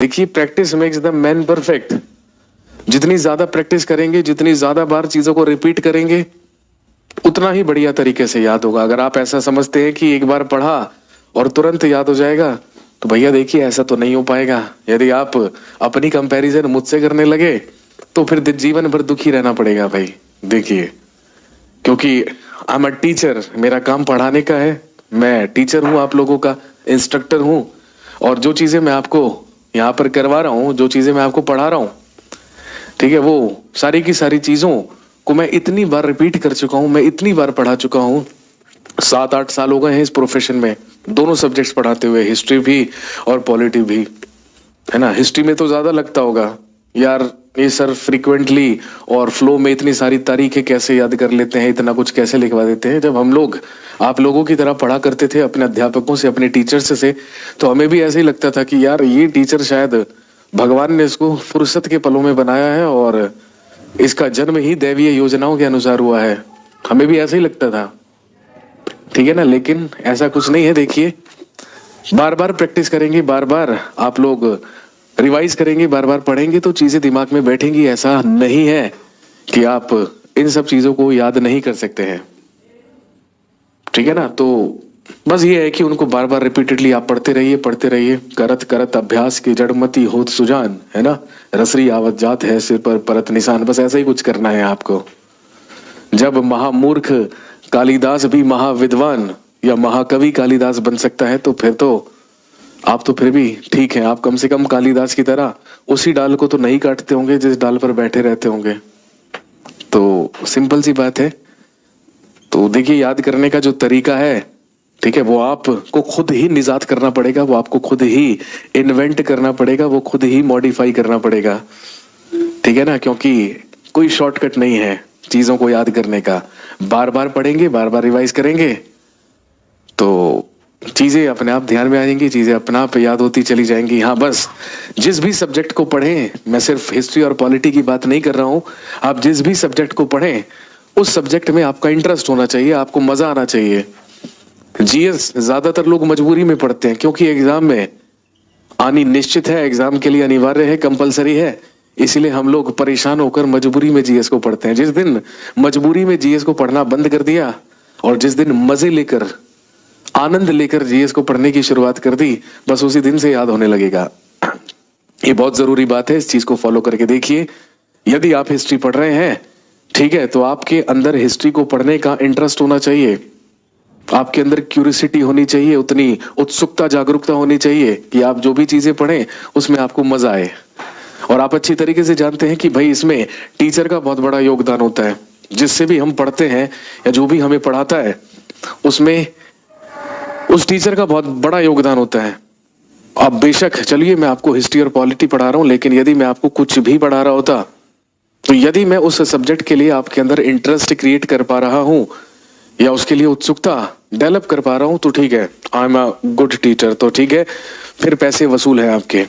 देखिए, practice makes the man perfect. जितनी ज्यादा प्रैक्टिस करेंगे, जितनी ज्यादा बार चीजों को रिपीट करेंगे, उतना ही बढ़िया तरीके से याद होगा। अगर आप ऐसा समझते हैं कि एक बार पढ़ा और तुरंत याद हो जाएगा, तो भैया देखिए ऐसा तो नहीं हो पाएगा। यदि आप अपनी कंपैरिजन मुझसे करने लगे तो फिर जीवन भर दुखी रहना पड़ेगा भाई। देखिए, क्योंकि आई एम अ टीचर, मेरा काम पढ़ाने का है। मैं टीचर हूं, आप लोगों का इंस्ट्रक्टर हूं, और जो चीजें मैं आपको यहाँ पर करवा रहा हूँ, जो चीजें मैं आपको पढ़ा रहा हूँ, ठीक है, वो सारी की सारी चीजों को मैं इतनी बार रिपीट कर चुका हूं, मैं इतनी बार पढ़ा चुका हूं। 7-8 साल हो गए हैं इस प्रोफेशन में, दोनों सब्जेक्ट्स पढ़ाते हुए, हिस्ट्री भी और पॉलिटी भी, है ना। हिस्ट्री में तो ज्यादा लगता होगा यार, ये सर फ्रीक्वेंटली और फ्लो में इतनी सारी तारीखें कैसे याद कर लेते हैं, इतना कुछ कैसे लिखवा देते हैं। जब हम लोग आप लोगों की तरह पढ़ा करते थे अपने अध्यापकों से, अपने टीचर्स से, तो हमें भी ऐसे ही लगता था कि यार ये टीचर शायद भगवान ने इसको फुर्सत के पलों में बनाया है और इसका जन्म ही दैवीय योजनाओं के अनुसार हुआ है। हमें भी ऐसा ही लगता था, ठीक है ना। लेकिन ऐसा कुछ नहीं है। देखिए, बार बार प्रैक्टिस करेंगे, बार बार आप लोग रिवाइज करेंगे, बार बार पढ़ेंगे तो चीजें दिमाग में बैठेंगी। ऐसा नहीं है कि आप इन सब चीजों को याद नहीं कर सकते हैं, ठीक है ना। तो बस ये है कि उनको बार बार रिपीटेडली आप पढ़ते रहिए। करत करत अभ्यास की जड़मती होत सुजान, है ना। रसरी आवत जात है सिर पर परत निशान। बस ऐसा ही कुछ करना है आपको। जब महामूर्ख कालिदास भी महाविद्वान या महाकवि कालिदास बन सकता है, तो फिर तो आप तो फिर भी ठीक है। आप कम से कम कालिदास की तरह उसी डाल को तो नहीं काटते होंगे जिस डाल पर बैठे रहते होंगे। तो सिंपल सी बात है। तो देखिए, याद करने का जो तरीका है, ठीक है, वो आपको खुद ही निजात करना पड़ेगा, वो आपको खुद ही इन्वेंट करना पड़ेगा, वो खुद ही मॉडिफाई करना पड़ेगा, ठीक है ना। क्योंकि कोई शॉर्टकट नहीं है चीजों को याद करने का। बार बार पढ़ेंगे, बार बार रिवाइज करेंगे तो चीजें अपने आप ध्यान में आ जाएंगी, चीजें अपने आप याद होती चली जाएंगी। हाँ, बस जिस भी सब्जेक्ट को पढ़ें, मैं सिर्फ हिस्ट्री और पॉलिटी की बात नहीं कर रहा हूं, आप जिस भी सब्जेक्ट को पढ़ें उस सब्जेक्ट में आपका इंटरेस्ट होना चाहिए, आपको मजा आना चाहिए। जीएस ज्यादातर लोग मजबूरी में पढ़ते हैं, क्योंकि एग्जाम में आनी निश्चित है, एग्जाम के लिए अनिवार्य है, कंपलसरी है। इसीलिए हम लोग परेशान होकर मजबूरी में जीएस को पढ़ते हैं। जिस दिन मजबूरी में जीएस को पढ़ना बंद कर दिया और जिस दिन मजे लेकर, आनंद लेकर जीएस को पढ़ने की शुरुआत कर दी, बस उसी दिन से याद होने लगेगा। ये बहुत जरूरी बात है, इस चीज को फॉलो करके देखिए। यदि आप हिस्ट्री पढ़ रहे हैं, ठीक है, तो आपके अंदर हिस्ट्री को पढ़ने का इंटरेस्ट होना चाहिए, आपके अंदर क्यूरियोसिटी होनी चाहिए, उतनी उत्सुकता, जागरूकता होनी चाहिए कि आप जो भी चीजें पढ़ें उसमें आपको मजा आए। और आप अच्छी तरीके से जानते हैं कि भाई इसमें टीचर का बहुत बड़ा योगदान होता है। जिससे भी हम पढ़ते हैं या जो भी हमें पढ़ाता है, उसमें उस टीचर का बहुत बड़ा योगदान होता है। अब बेशक चलिए मैं आपको हिस्ट्री और पॉलिटी पढ़ा रहा हूं, लेकिन यदि मैं आपको कुछ भी पढ़ा रहा होता, तो यदि मैं उस सब्जेक्ट के लिए आपके अंदर इंटरेस्ट क्रिएट कर पा रहा हूं या उसके लिए उत्सुकता डेवलप कर पा रहा हूं, तो ठीक है, I am a good teacher. तो ठीक है, फिर पैसे वसूल है आपके।